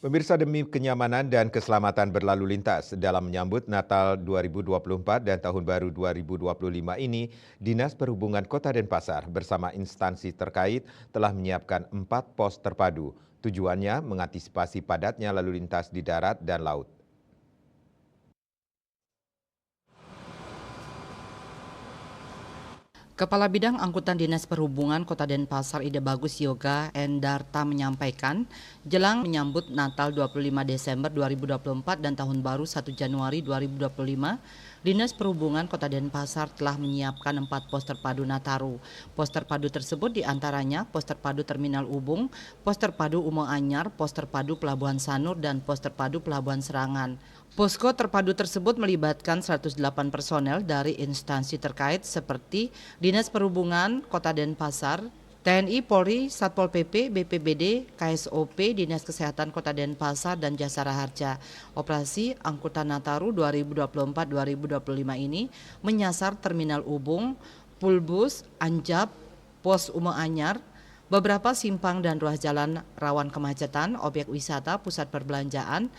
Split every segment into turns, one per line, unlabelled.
Pemirsa, demi kenyamanan dan keselamatan berlalu lintas dalam menyambut Natal 2024 dan Tahun Baru 2025 ini, Dinas Perhubungan Kota Denpasar bersama instansi terkait telah menyiapkan 4 pos terpadu. Tujuannya mengantisipasi padatnya lalu lintas di darat dan laut.
Kepala Bidang Angkutan Dinas Perhubungan Kota Denpasar Ide Bagus Yoga Endarta menyampaikan, jelang menyambut Natal 25 Desember 2024 dan Tahun Baru 1 Januari 2025, Dinas Perhubungan Kota Denpasar telah menyiapkan 4 pos terpadu Nataru. Pos terpadu tersebut diantaranya pos terpadu Terminal Ubung, pos terpadu Umo Anyar, pos terpadu Pelabuhan Sanur, dan pos terpadu Pelabuhan Serangan. Posko terpadu tersebut melibatkan 108 personel dari instansi terkait seperti Dinas Perhubungan Kota Denpasar, TNI, Polri, Satpol PP, BPBD, KSOP, Dinas Kesehatan Kota Denpasar, dan Jasara Harja. Operasi Angkutan Nataru 2024-2025 ini menyasar Terminal Ubung, Pulbus, Anjab, Pos Umo Anyar, beberapa simpang dan ruas jalan rawan kemacetan, objek wisata, pusat perbelanjaan,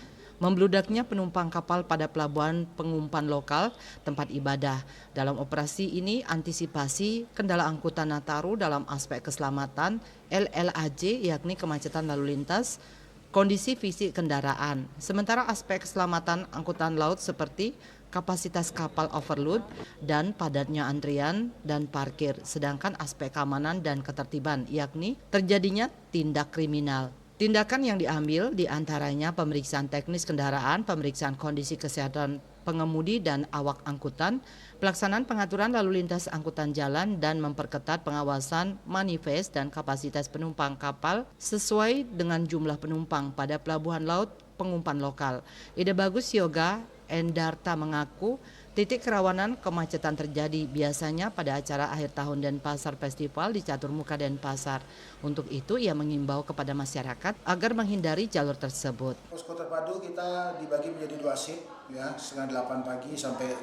membludaknya penumpang kapal pada pelabuhan pengumpan lokal, tempat ibadah. Dalam operasi ini, antisipasi kendala angkutan Nataru dalam aspek keselamatan LLAJ, yakni kemacetan lalu lintas, kondisi fisik kendaraan. Sementara aspek keselamatan angkutan laut seperti kapasitas kapal overload dan padatnya antrian dan parkir. Sedangkan aspek keamanan dan ketertiban, yakni terjadinya tindak kriminal. Tindakan yang diambil diantaranya pemeriksaan teknis kendaraan, pemeriksaan kondisi kesehatan pengemudi dan awak angkutan, pelaksanaan pengaturan lalu lintas angkutan jalan, dan memperketat pengawasan manifest dan kapasitas penumpang kapal sesuai dengan jumlah penumpang pada pelabuhan laut pengumpan lokal. Ide Bagus Yoga Endarta mengaku titik kerawanan kemacetan terjadi biasanya pada acara akhir tahun Denpasar Festival di Catur Muka Denpasar. Untuk itu ia mengimbau kepada masyarakat agar menghindari jalur tersebut.
Posko terpadu kita dibagi menjadi 2 shift, ya, setengah 8 pagi sampai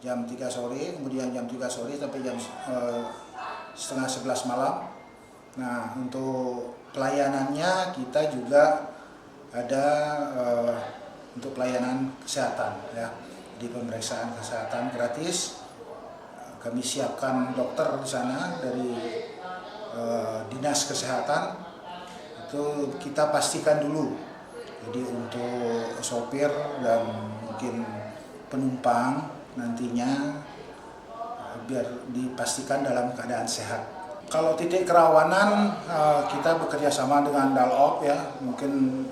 jam 3 sore, kemudian jam 3 sore sampai jam setengah 11 malam. Nah, untuk pelayanannya kita juga ada untuk pelayanan kesehatan, ya. Di pemeriksaan kesehatan gratis, kami siapkan dokter di sana dari dinas kesehatan. Itu kita pastikan dulu. Jadi untuk sopir dan mungkin penumpang nantinya biar dipastikan dalam keadaan sehat. Kalau titik kerawanan kita bekerja sama dengan Dalop, ya. Mungkin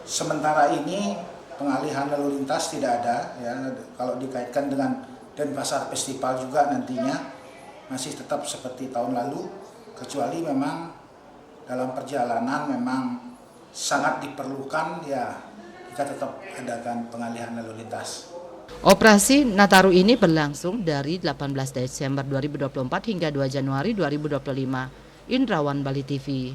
sementara ini pengalihan lalu lintas tidak ada, ya. Kalau dikaitkan dengan Denpasar Festival juga nantinya masih tetap seperti tahun lalu, kecuali memang dalam perjalanan memang sangat diperlukan, ya kita tetap adakan pengalihan lalu lintas.
Operasi Nataru ini berlangsung dari 18 Desember 2024 hingga 2 Januari 2025. Indrawan Bali TV.